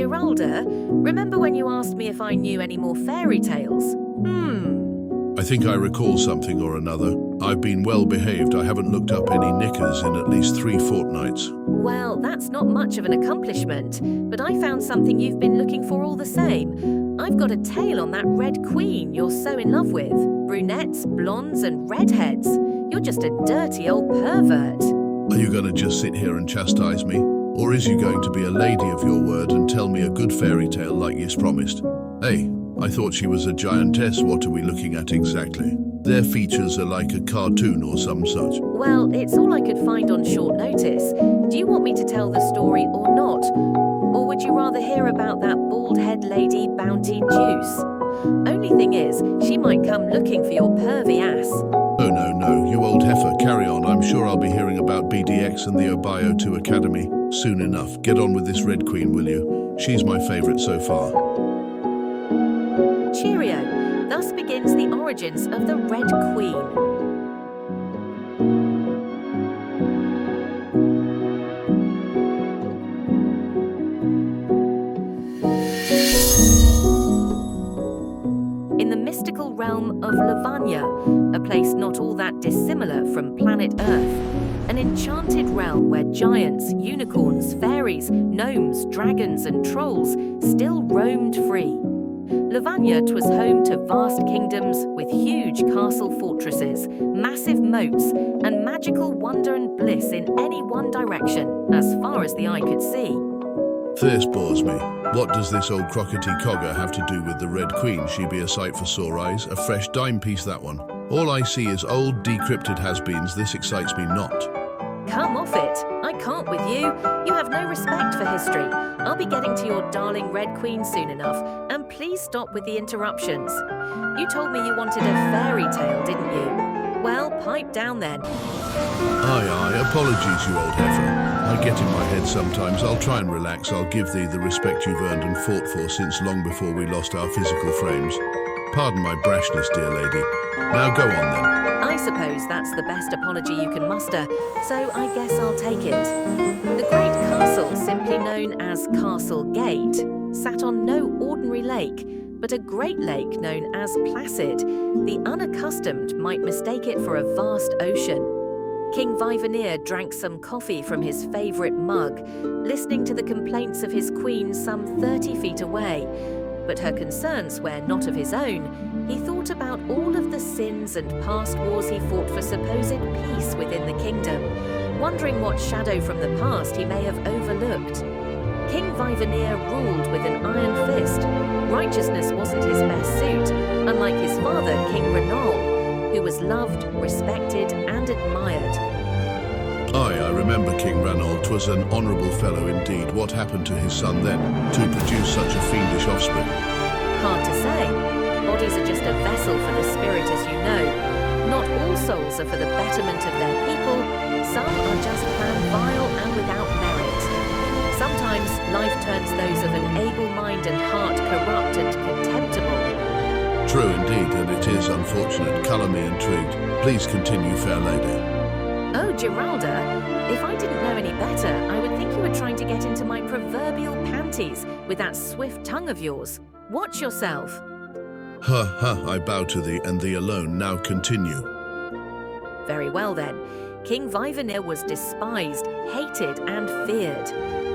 Geralda, remember when you asked me if I knew any more fairy tales? I think I recall something or another. I've been well behaved. I haven't looked up any knickers in at least 3 fortnights. Well, that's not much of an accomplishment, but I found something you've been looking for all the same. I've got a tale on that Red Queen you're so in love with. Brunettes, blondes and redheads. You're just a dirty old pervert. Are you going to just sit here and chastise me? Or is you going to be a lady of your word and tell me a good fairy tale like you's promised? Hey, I thought she was a giantess. What are we looking at exactly? Their features are like a cartoon or some such. Well, it's all I could find on short notice. Do you want me to tell the story or not? Or would you rather hear about that bald-head lady Bounty Juice? Only thing is, she might come looking for your pervy ass. Oh no, you old heifer, carry on. I'm sure I'll be hearing about BDX and the Obio 2 Academy soon enough. Get on with this Red Queen, will you? She's my favourite so far. Cheerio. Thus begins the origins of the Red Queen. In the mystical realm of Lavanya, a place not all that dissimilar from planet Earth, an enchanted realm where giants, unicorns, fairies, gnomes, dragons and trolls still roamed free. Lavanya was home to vast kingdoms with huge castle fortresses, massive moats, and magical wonder and bliss in any one direction, as far as the eye could see. This bores me. What does this old crockety cogger have to do with the Red Queen? She be a sight for sore eyes, a fresh dime piece that one. All I see is old decrypted has-beens. This excites me not. Come off it. I can't with you. You have no respect for history. I'll be getting to your darling Red Queen soon enough, and please stop with the interruptions. You told me you wanted a fairy tale, didn't you? Well, pipe down then. Aye, apologies, you old heifer. I get in my head sometimes. I'll try and relax. I'll give thee the respect you've earned and fought for since long before we lost our physical frames. Pardon my brashness, dear lady. Now go on then. I suppose that's the best apology you can muster, so I guess I'll take it. The great castle, simply known as Castle Gate, sat on no ordinary lake, but a great lake known as Placid. The unaccustomed might mistake it for a vast ocean. King Vivenir drank some coffee from his favourite mug, listening to the complaints of his queen some 30 feet away. But her concerns were not of his own. He thought about all of the sins and past wars he fought for supposed peace within the kingdom, wondering what shadow from the past he may have overlooked. King Vivenir ruled with an iron fist. Righteousness wasn't his best suit, unlike his father, King Renal, who was loved, respected, and admired. Aye, I remember King Ranald. 'Twas an honourable fellow indeed. What happened to his son then, to produce such a fiendish offspring? Hard to say. Bodies are just a vessel for the spirit, as you know. Not all souls are for the betterment of their people. Some are just found vile and without merit. Sometimes life turns those of an able mind and heart corrupt and contemptible. True indeed, and it is unfortunate. Colour me intrigued. Please continue, fair lady. Oh, Geralda, if I didn't know any better, I would think you were trying to get into my proverbial panties with that swift tongue of yours. Watch yourself. I bow to thee and thee alone. Now continue. Very well then. King Vivenir was despised, hated and feared,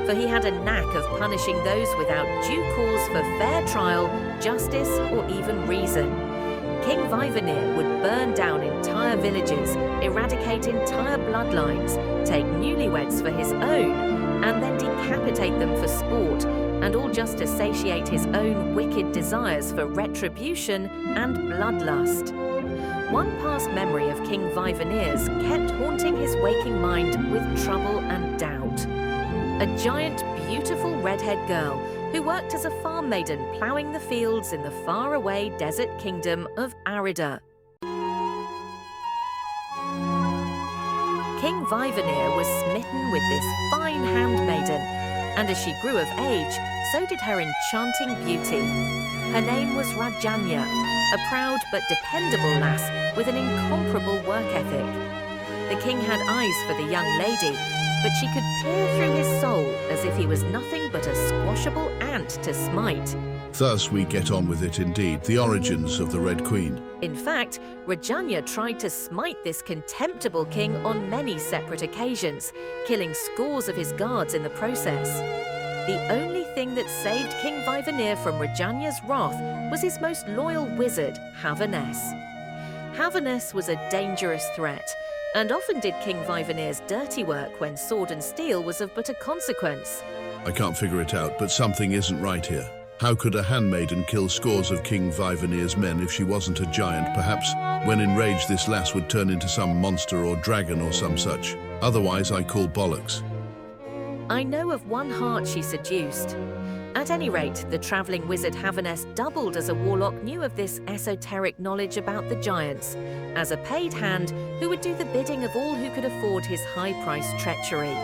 for he had a knack of punishing those without due cause for fair trial, justice or even reason. King Vivenir would burn down entire villages, eradicate entire bloodlines, take newlyweds for his own, and then decapitate them for sport, and all just to satiate his own wicked desires for retribution and bloodlust. One past memory of King Vivenir's kept haunting his waking mind with trouble and doubt. A giant, beautiful redhead girl who worked as a farm maiden ploughing the fields in the faraway desert kingdom of Arida. King Vivenir was smitten with this fine handmaiden, and as she grew of age, so did her enchanting beauty. Her name was Rajanya, a proud but dependable lass with an incomparable work ethic. The king had eyes for the young lady, but she could peer through his soul as if he was nothing but a squashable ant to smite. Thus we get on with it indeed, the origins of the Red Queen. In fact, Rajanya tried to smite this contemptible king on many separate occasions, killing scores of his guards in the process. The only thing that saved King Vivanir from Rajanya's wrath was his most loyal wizard, Havaness. Havaness was a dangerous threat, and often did King Vivanir's dirty work when sword and steel was of but a consequence. I can't figure it out, but something isn't right here. How could a handmaiden kill scores of King Vivanir's men if she wasn't a giant? Perhaps, when enraged, this lass would turn into some monster or dragon or some such. Otherwise, I call bollocks. I know of one heart she seduced. At any rate, the travelling wizard Havaness doubled as a warlock knew of this esoteric knowledge about the giants, as a paid hand who would do the bidding of all who could afford his high-priced treachery.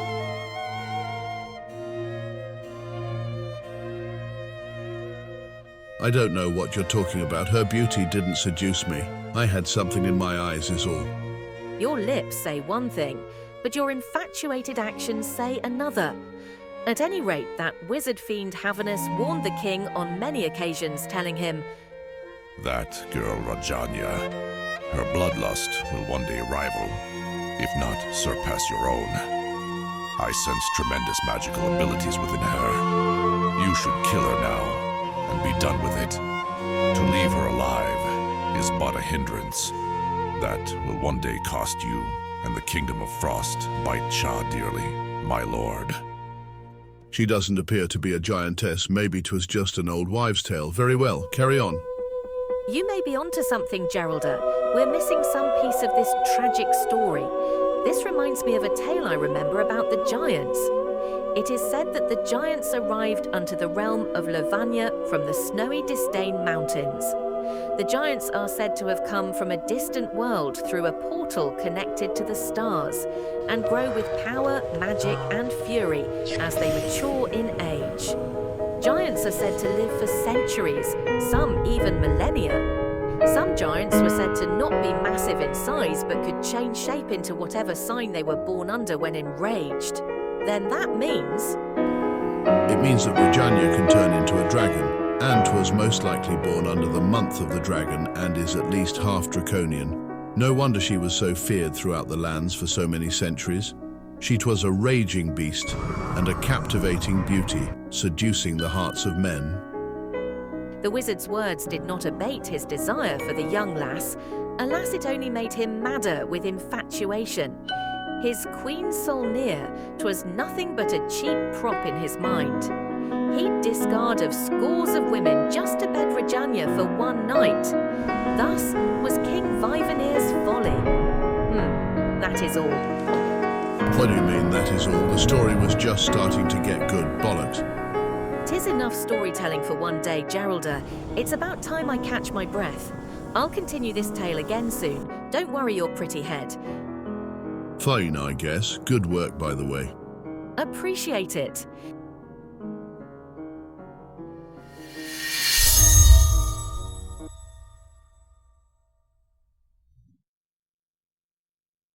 I don't know what you're talking about. Her beauty didn't seduce me. I had something in my eyes is all. Your lips say one thing, but your infatuated actions say another. At any rate, that wizard fiend Havaness warned the king on many occasions, telling him, "That girl Rajanya, her bloodlust will one day rival, if not surpass your own. I sense tremendous magical abilities within her. You should kill her now and be done with it. To leave her alive is but a hindrance that will one day cost you and the Kingdom of Frost bite Cha dearly, my lord." She doesn't appear to be a giantess. Maybe 'twas just an old wives' tale. Very well, carry on. You may be onto something, Geralda. We're missing some piece of this tragic story. This reminds me of a tale I remember about the giants. It is said that the giants arrived unto the realm of Lavanya from the snowy Disdain Mountains. The giants are said to have come from a distant world through a portal connected to the stars, and grow with power, magic, and fury as they mature in age. Giants are said to live for centuries, some even millennia. Some giants were said to not be massive in size, but could change shape into whatever sign they were born under when enraged. Then that means... It means that Rajanya can turn into a dragon, and 'twas most likely born under the month of the dragon and is at least half draconian. No wonder she was so feared throughout the lands for so many centuries. She 'twas a raging beast and a captivating beauty, seducing the hearts of men. The wizard's words did not abate his desire for the young lass. Alas, it only made him madder with infatuation. His queen Solnir, 'twas nothing but a cheap prop in his mind. He'd discard of scores of women just to bed Rajanya for one night. Thus was King Vivanir's folly. That is all. What do you mean, that is all? The story was just starting to get good. Bollocks. 'Tis enough storytelling for one day, Geralda. It's about time I catch my breath. I'll continue this tale again soon. Don't worry your pretty head. Fine, I guess. Good work, by the way. Appreciate it.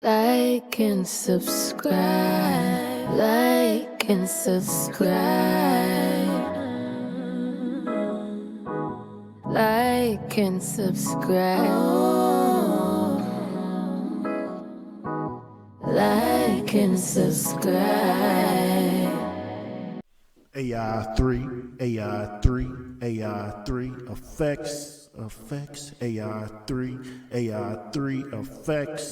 Like and subscribe. Like and subscribe. Like and subscribe. Like and subscribe. AI3, AI3, AI3 effects, AI3, AI3 effects.